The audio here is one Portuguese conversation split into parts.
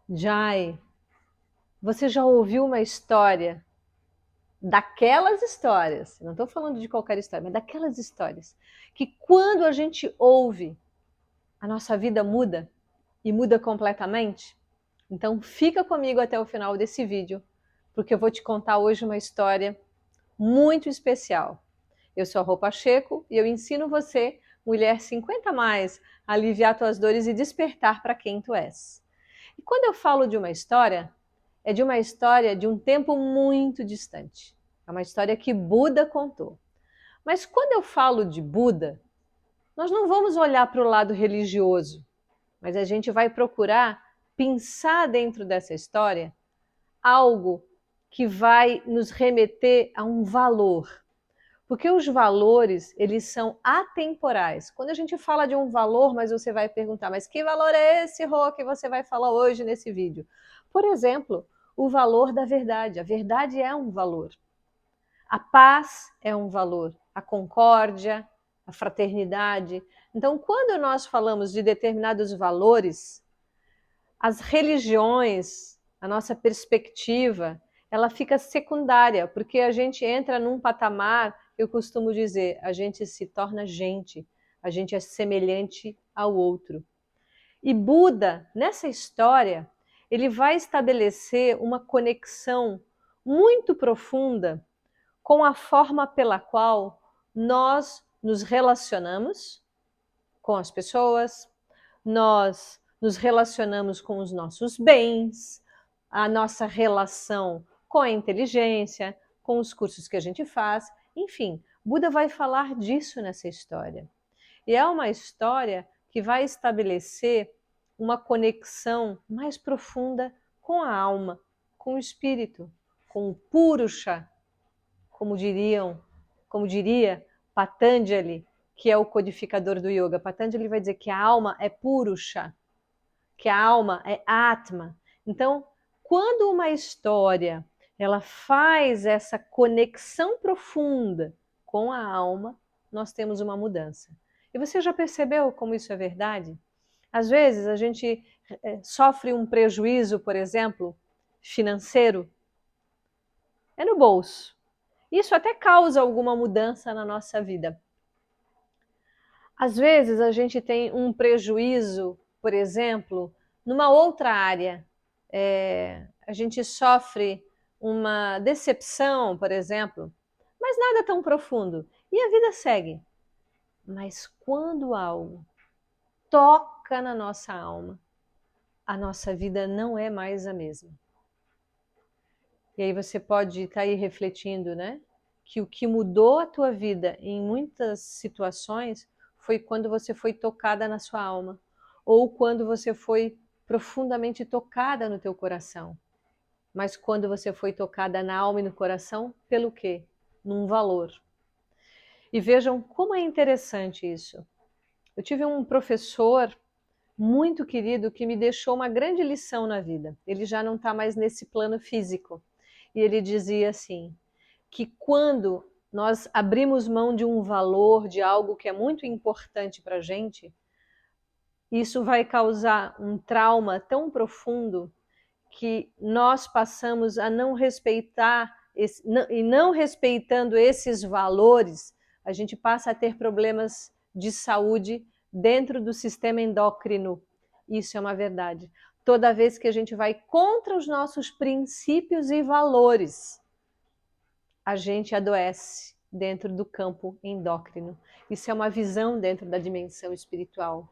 Jai, você já ouviu uma história daquelas histórias, não estou falando de qualquer história, mas daquelas histórias, que quando a gente ouve, a nossa vida muda e muda completamente? Então fica comigo até o final desse vídeo, porque eu vou te contar hoje uma história muito especial. Eu sou a Rô Pacheco e eu ensino você, mulher 50 mais, a aliviar tuas dores e despertar para quem tu és. E quando eu falo de uma história, é de uma história de um tempo muito distante. É uma história que Buda contou. Mas quando eu falo de Buda, nós não vamos olhar para o lado religioso, mas a gente vai procurar pensar dentro dessa história algo que vai nos remeter a um valor. Porque os valores, eles são atemporais. Quando a gente fala de um valor, mas você vai perguntar, mas que valor é esse, Rô, que você vai falar hoje nesse vídeo? Por exemplo, o valor da verdade. A verdade é um valor. A paz é um valor. A concórdia, a fraternidade. Então, quando nós falamos de determinados valores, as religiões, a nossa perspectiva, ela fica secundária, porque a gente entra num patamar, eu costumo dizer, a gente se torna gente, a gente é semelhante ao outro. E Buda, nessa história, ele vai estabelecer uma conexão muito profunda com a forma pela qual nós nos relacionamos com as pessoas, nós nos relacionamos com os nossos bens, a nossa relação com a inteligência, com os cursos que a gente faz, enfim, Buda vai falar disso nessa história. E é uma história que vai estabelecer uma conexão mais profunda com a alma, com o espírito, com o Purusha, como diria Patanjali, que é o codificador do yoga. Patanjali vai dizer que a alma é Purusha, que a alma é Atma. Então, quando uma história ela faz essa conexão profunda com a alma, nós temos uma mudança. E você já percebeu como isso é verdade? Às vezes a gente sofre um prejuízo, por exemplo, financeiro, é no bolso. Isso até causa alguma mudança na nossa vida. Às vezes a gente tem um prejuízo, por exemplo, numa outra área. A gente sofre uma decepção, por exemplo, mas nada tão profundo. E a vida segue. Mas quando algo toca na nossa alma, a nossa vida não é mais a mesma. E aí você pode estar aí refletindo, né? Que o que mudou a tua vida em muitas situações foi quando você foi tocada na sua alma, ou quando você foi profundamente tocada no teu coração. Mas quando você foi tocada na alma e no coração, pelo quê? Num valor. E vejam como é interessante isso. Eu tive um professor muito querido que me deixou uma grande lição na vida. Ele já não está mais nesse plano físico. E ele dizia assim, que quando nós abrimos mão de um valor, de algo que é muito importante para a gente, isso vai causar um trauma tão profundo que nós passamos a não respeitar, e não respeitando esses valores, a gente passa a ter problemas de saúde dentro do sistema endócrino. Isso é uma verdade. Toda vez que a gente vai contra os nossos princípios e valores, a gente adoece dentro do campo endócrino. Isso é uma visão dentro da dimensão espiritual.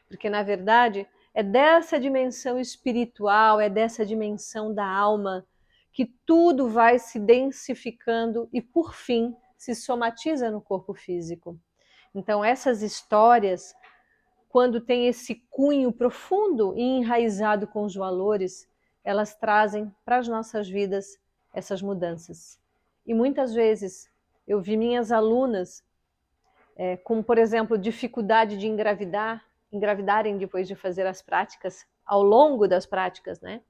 Porque, na verdade, é dessa dimensão espiritual, é dessa dimensão da alma, que tudo vai se densificando e, por fim, se somatiza no corpo físico. Então, essas histórias, quando tem esse cunho profundo e enraizado com os valores, elas trazem para as nossas vidas essas mudanças. E muitas vezes eu vi minhas alunas com, por exemplo, dificuldade de engravidarem depois de fazer as práticas, ao longo das práticas, né?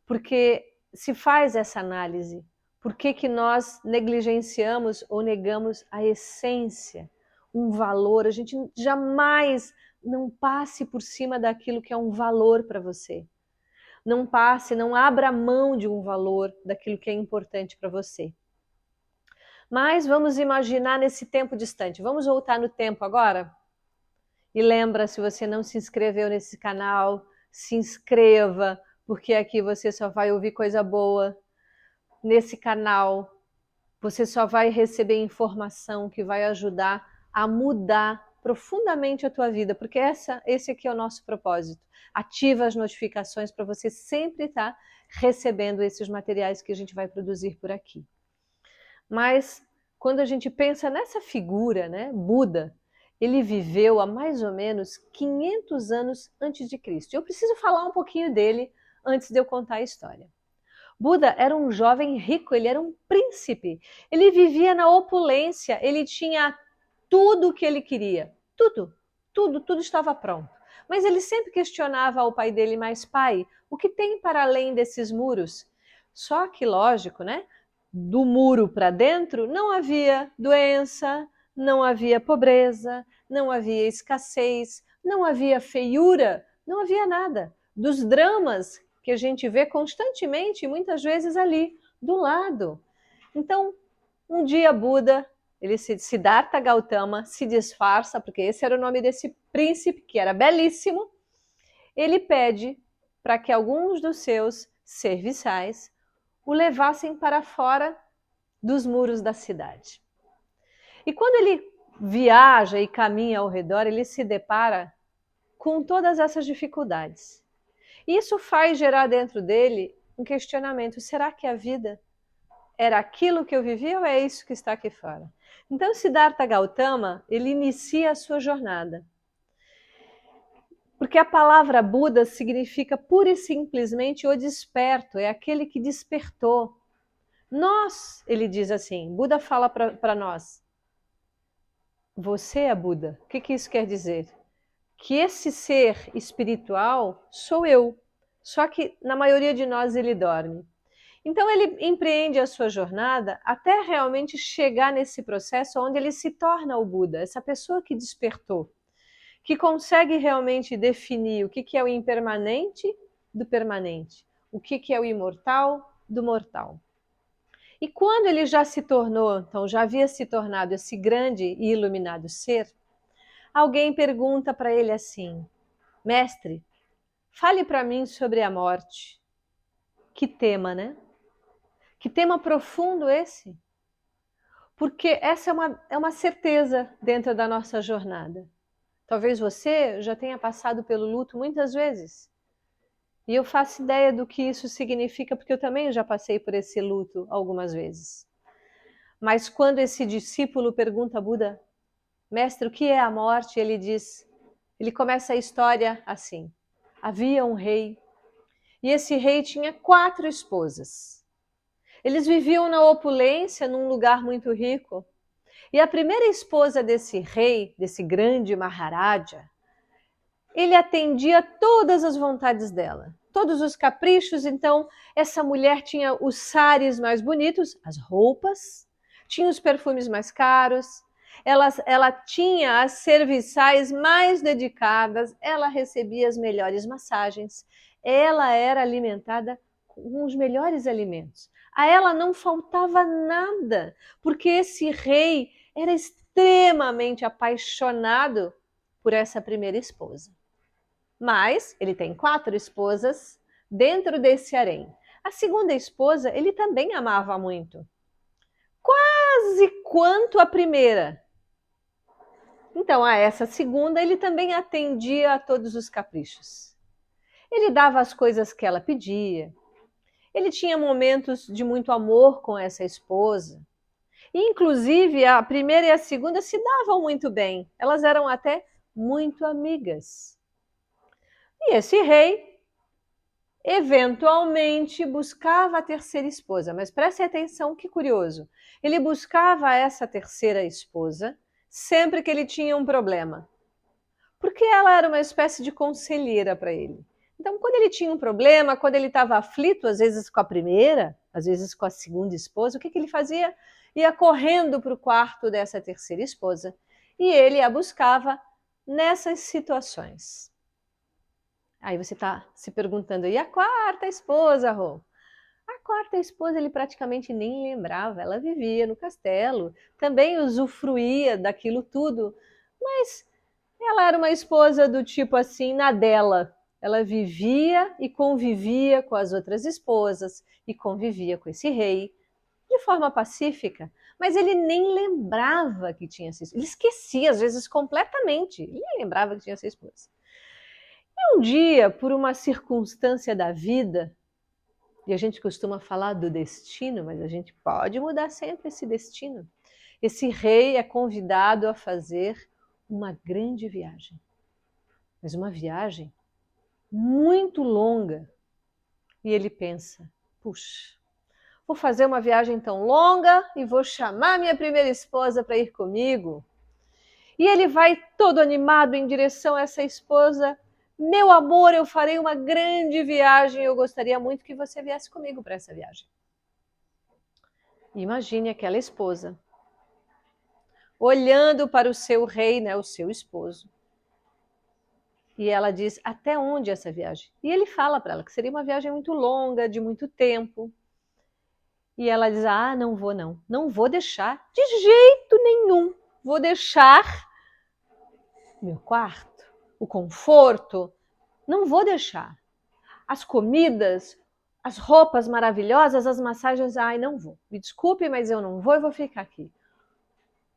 Porque se faz essa análise. Por que que nós negligenciamos ou negamos a essência, um valor? A gente jamais não passe por cima daquilo que é um valor para você. Não passe, não abra mão de um valor daquilo que é importante para você. Mas vamos imaginar nesse tempo distante. Vamos voltar no tempo agora? E lembra, se você não se inscreveu nesse canal, se inscreva, porque aqui você só vai ouvir coisa boa. Nesse canal, você só vai receber informação que vai ajudar a mudar profundamente a tua vida, porque esse aqui é o nosso propósito. Ativa as notificações para você sempre estar recebendo esses materiais que a gente vai produzir por aqui. Mas quando a gente pensa nessa figura, né, Buda, ele viveu há mais ou menos 500 anos antes de Cristo. Eu preciso falar um pouquinho dele antes de eu contar a história. Buda era um jovem rico, ele era um príncipe. Ele vivia na opulência, ele tinha tudo o que ele queria. Tudo estava pronto. Mas ele sempre questionava ao pai dele, mas pai, o que tem para além desses muros? Só que, lógico, né? Do muro para dentro não havia doença, não havia pobreza, não havia escassez, não havia feiura, não havia nada. Dos dramas que a gente vê constantemente, muitas vezes ali, do lado. Então, um dia Buda, Siddhartha Gautama, se disfarça, porque esse era o nome desse príncipe, que era belíssimo, ele pede para que alguns dos seus serviçais o levassem para fora dos muros da cidade. E quando ele viaja e caminha ao redor, ele se depara com todas essas dificuldades. Isso faz gerar dentro dele um questionamento: será que a vida era aquilo que eu vivia ou é isso que está aqui fora? Então, Siddhartha Gautama, ele inicia a sua jornada. Porque a palavra Buda significa pura e simplesmente o desperto, é aquele que despertou. Nós, ele diz assim, Buda fala para nós, você é Buda. O que isso quer dizer? Que esse ser espiritual sou eu, só que na maioria de nós ele dorme. Então ele empreende a sua jornada até realmente chegar nesse processo onde ele se torna o Buda, essa pessoa que despertou, que consegue realmente definir o que é o impermanente do permanente, o que é o imortal do mortal. E quando ele já se tornou, então já havia se tornado esse grande e iluminado ser, alguém pergunta para ele assim: mestre, fale para mim sobre a morte. Que tema, né? Que tema profundo esse? Porque essa é uma certeza dentro da nossa jornada. Talvez você já tenha passado pelo luto muitas vezes. E eu faço ideia do que isso significa, porque eu também já passei por esse luto algumas vezes. Mas quando esse discípulo pergunta a Buda, mestre, o que é a morte? Ele começa a história assim. Havia um rei, e esse rei tinha 4 esposas. Eles viviam na opulência, num lugar muito rico. E a primeira esposa desse rei, desse grande Maharaja, ele atendia todas as vontades dela, todos os caprichos. Então, essa mulher tinha os sares mais bonitos, as roupas, tinha os perfumes mais caros, ela tinha as serviçais mais dedicadas, ela recebia as melhores massagens, ela era alimentada com os melhores alimentos. A ela não faltava nada, porque esse rei era extremamente apaixonado por essa primeira esposa. Mas ele tem 4 esposas dentro desse harém. A segunda esposa ele também amava muito, quase quanto a primeira. Então, a essa segunda ele também atendia a todos os caprichos. Ele dava as coisas que ela pedia. Ele tinha momentos de muito amor com essa esposa. E, inclusive, a primeira e a segunda se davam muito bem. Elas eram até muito amigas. E esse rei, eventualmente, buscava a terceira esposa. Mas preste atenção, que curioso. Ele buscava essa terceira esposa sempre que ele tinha um problema. Porque ela era uma espécie de conselheira para ele. Então, quando ele tinha um problema, quando ele estava aflito, às vezes com a primeira, às vezes com a segunda esposa, o que ele fazia? Ia correndo para o quarto dessa terceira esposa e ele a buscava nessas situações. Aí você está se perguntando, e a quarta esposa, Rô? A quarta esposa ele praticamente nem lembrava, ela vivia no castelo, também usufruía daquilo tudo, mas ela era uma esposa do tipo assim, na dela. Ela vivia e convivia com as outras esposas e convivia com esse rei de forma pacífica, mas ele nem lembrava que tinha essa esposa. Ele esquecia, às vezes, completamente. Ele nem lembrava que tinha essa esposa. E um dia, por uma circunstância da vida, e a gente costuma falar do destino, mas a gente pode mudar sempre esse destino. Esse rei é convidado a fazer uma grande viagem, mas uma viagem muito longa. E ele pensa: puxa, vou fazer uma viagem tão longa e vou chamar minha primeira esposa para ir comigo. E ele vai todo animado em direção a essa esposa. Meu amor, eu farei uma grande viagem, eu gostaria muito que você viesse comigo para essa viagem. Imagine aquela esposa olhando para o seu rei, né, o seu esposo. E ela diz: até onde essa viagem? E ele fala para ela que seria uma viagem muito longa, de muito tempo. E ela diz: ah, não vou não, não vou deixar, de jeito nenhum. Vou deixar meu quarto, o conforto, não vou deixar. As comidas, as roupas maravilhosas, as massagens, ai, não vou. Me desculpe, mas eu não vou, eu vou ficar aqui.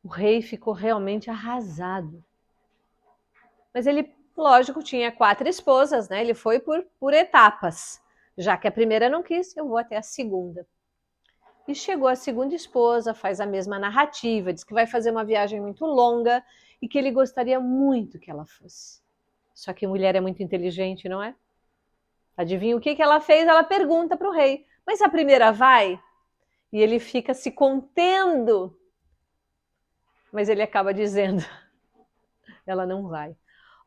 O rei ficou realmente arrasado. Mas ele, lógico, tinha 4 esposas, né? Ele foi por etapas. Já que a primeira não quis, eu vou até a segunda. E chegou a segunda esposa, faz a mesma narrativa, diz que vai fazer uma viagem muito longa e que ele gostaria muito que ela fosse. Só que a mulher é muito inteligente, não é? Adivinha o que ela fez? Ela pergunta para o rei: mas a primeira vai? E ele fica se contendo. Mas ele acaba dizendo: ela não vai.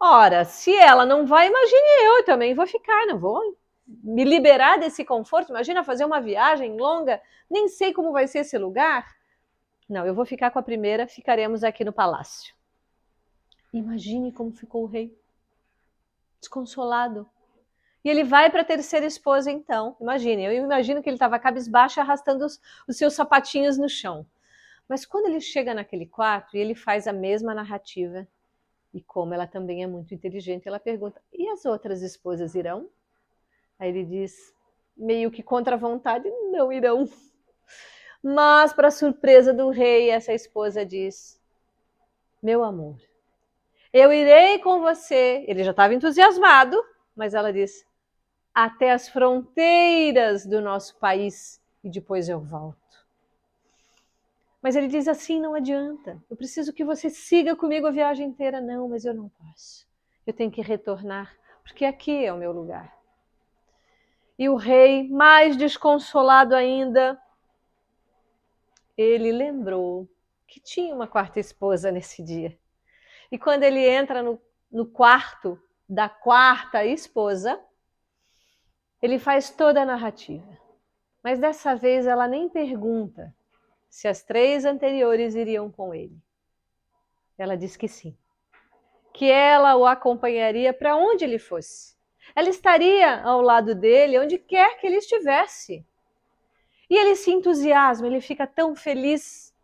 Ora, se ela não vai, imagine eu também vou ficar, não vou me liberar desse conforto. Imagina fazer uma viagem longa, nem sei como vai ser esse lugar. Não, eu vou ficar com a primeira, ficaremos aqui no palácio. Imagine como ficou o rei, desconsolado. E ele vai para a terceira esposa então. Imagine, eu imagino que ele estava cabisbaixo arrastando os seus sapatinhos no chão. Mas quando ele chega naquele quarto e ele faz a mesma narrativa, e como ela também é muito inteligente, ela pergunta: e as outras esposas irão? Aí ele diz, meio que contra a vontade: não irão. Mas, para surpresa do rei, essa esposa diz: meu amor, eu irei com você. Ele já estava entusiasmado, mas ela diz: até as fronteiras do nosso país e depois eu volto. Mas ele diz assim: não adianta, eu preciso que você siga comigo a viagem inteira. Não, mas eu não posso. Eu tenho que retornar, porque aqui é o meu lugar. E o rei, mais desconsolado ainda, ele lembrou que tinha uma quarta esposa nesse dia. E quando ele entra no quarto da quarta esposa, ele faz toda a narrativa. Mas dessa vez ela nem pergunta se as 3 anteriores iriam com ele. Ela diz que sim. Que ela o acompanharia para onde ele fosse. Ela estaria ao lado dele, onde quer que ele estivesse. E ele se entusiasma, ele fica tão feliz.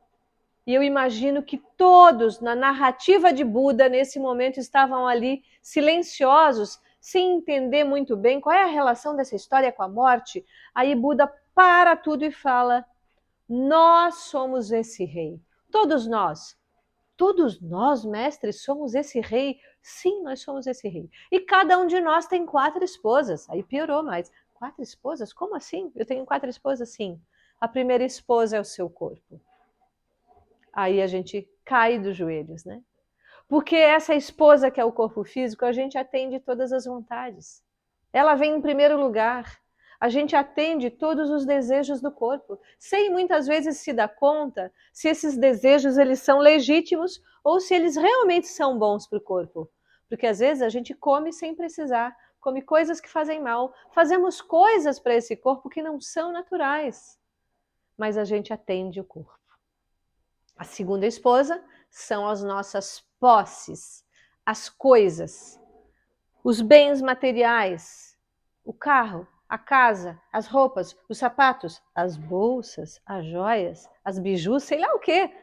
E eu imagino que todos, na narrativa de Buda, nesse momento, estavam ali silenciosos, sem entender muito bem qual é a relação dessa história com a morte. Aí Buda para tudo e fala: nós somos esse rei. Todos nós. Todos nós, mestres, somos esse rei? Sim, nós somos esse rei. E cada um de nós tem 4 esposas. Aí piorou mais. 4 esposas? Como assim? Eu tenho 4 esposas? Sim. A primeira esposa é o seu corpo. Aí a gente cai dos joelhos, né? Porque essa esposa que é o corpo físico, a gente atende todas as vontades. Ela vem em primeiro lugar. A gente atende todos os desejos do corpo, sem muitas vezes se dar conta se esses desejos eles são legítimos ou se eles realmente são bons para o corpo. Porque às vezes a gente come sem precisar, come coisas que fazem mal, fazemos coisas para esse corpo que não são naturais, mas a gente atende o corpo. A segunda esposa são as nossas posses, as coisas. os bens materiais, o carro, a casa, as roupas, os sapatos, as bolsas, as joias, as bijus, sei lá o quê.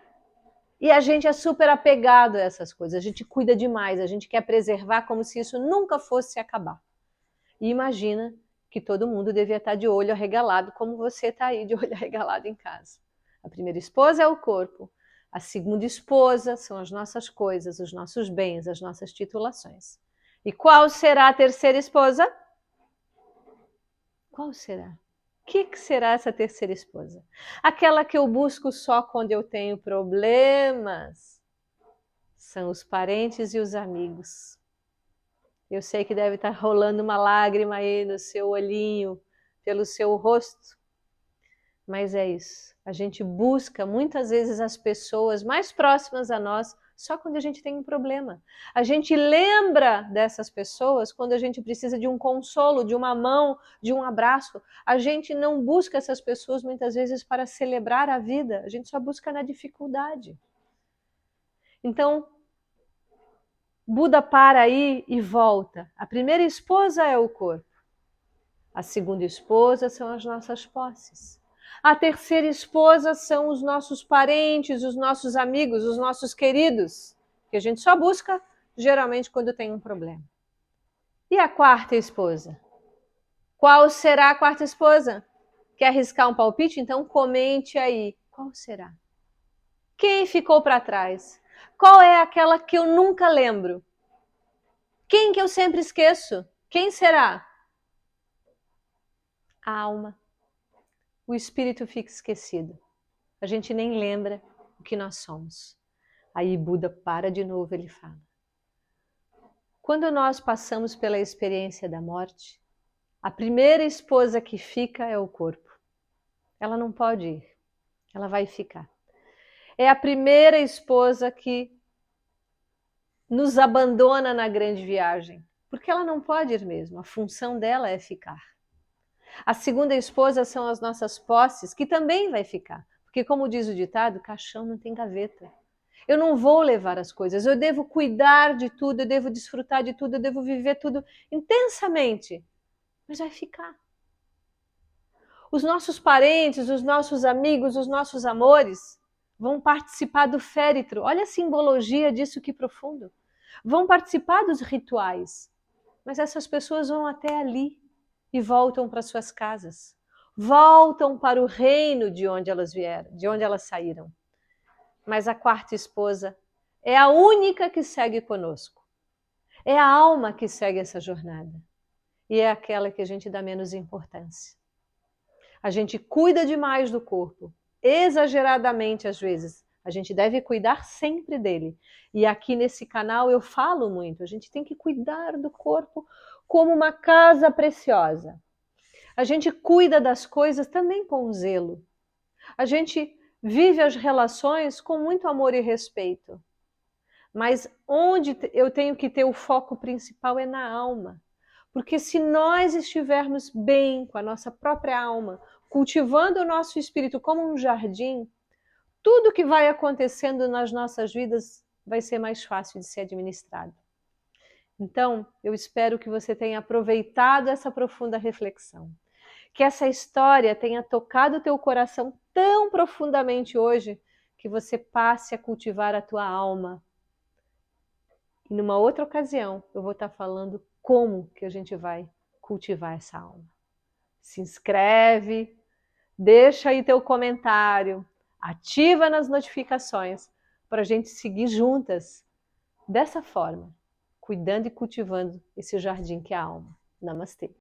E a gente é super apegado a essas coisas, a gente cuida demais, a gente quer preservar como se isso nunca fosse acabar. E imagina que todo mundo devia estar de olho arregalado, como você está aí de olho arregalado em casa. A primeira esposa é o corpo, a segunda esposa são as nossas coisas, os nossos bens, as nossas titulações. E qual será a terceira esposa? Qual será? O que será essa terceira esposa? Aquela que eu busco só quando eu tenho problemas. São os parentes e os amigos. Eu sei que deve estar rolando uma lágrima aí no seu olhinho, pelo seu rosto. Mas é isso. A gente busca muitas vezes as pessoas mais próximas a nós só quando a gente tem um problema. A gente lembra dessas pessoas quando a gente precisa de um consolo, de uma mão, de um abraço. A gente não busca essas pessoas muitas vezes para celebrar a vida, a gente só busca na dificuldade. Então, Buda para aí e volta. A primeira esposa é o corpo. A segunda esposa são as nossas posses. A terceira esposa são os nossos parentes, os nossos amigos, os nossos queridos, que a gente só busca geralmente quando tem um problema. E a quarta esposa? Qual será a quarta esposa? Quer arriscar um palpite? Então comente aí. Qual será? Quem ficou para trás? Qual é aquela que eu nunca lembro? Quem que eu sempre esqueço? Quem será? A alma. O espírito fica esquecido. A gente nem lembra o que nós somos. Aí Buda para de novo, ele fala. Quando nós passamos pela experiência da morte, a primeira esposa que fica é o corpo. Ela não pode ir, ela vai ficar. É a primeira esposa que nos abandona na grande viagem, porque ela não pode ir mesmo, a função dela é ficar. A segunda esposa são as nossas posses, que também vai ficar, porque como diz o ditado, caixão não tem gaveta. Eu não vou levar as coisas, eu devo cuidar de tudo, eu devo desfrutar de tudo, eu devo viver tudo intensamente, mas vai ficar. Os nossos parentes, os nossos amigos, os nossos amores vão participar do féretro. Olha a simbologia disso, que profundo. Vão participar dos rituais, mas essas pessoas vão até ali e voltam para suas casas. Voltam para o reino de onde elas vieram, de onde elas saíram. Mas a quarta esposa é a única que segue conosco. É a alma que segue essa jornada. E é aquela que a gente dá menos importância. A gente cuida demais do corpo, exageradamente às vezes. A gente deve cuidar sempre dele. E aqui nesse canal eu falo muito, a gente tem que cuidar do corpo como uma casa preciosa. A gente cuida das coisas também com zelo. A gente vive as relações com muito amor e respeito. Mas onde eu tenho que ter o foco principal é na alma. Porque se nós estivermos bem com a nossa própria alma, cultivando o nosso espírito como um jardim, tudo que vai acontecendo nas nossas vidas vai ser mais fácil de ser administrado. Então, eu espero que você tenha aproveitado essa profunda reflexão. Que essa história tenha tocado o teu coração tão profundamente hoje que você passe a cultivar a tua alma. E numa outra ocasião eu vou estar falando como que a gente vai cultivar essa alma. Se inscreve, deixa aí teu comentário, ativa nas notificações para a gente seguir juntas dessa forma, cuidando e cultivando esse jardim que é a alma. Namastê.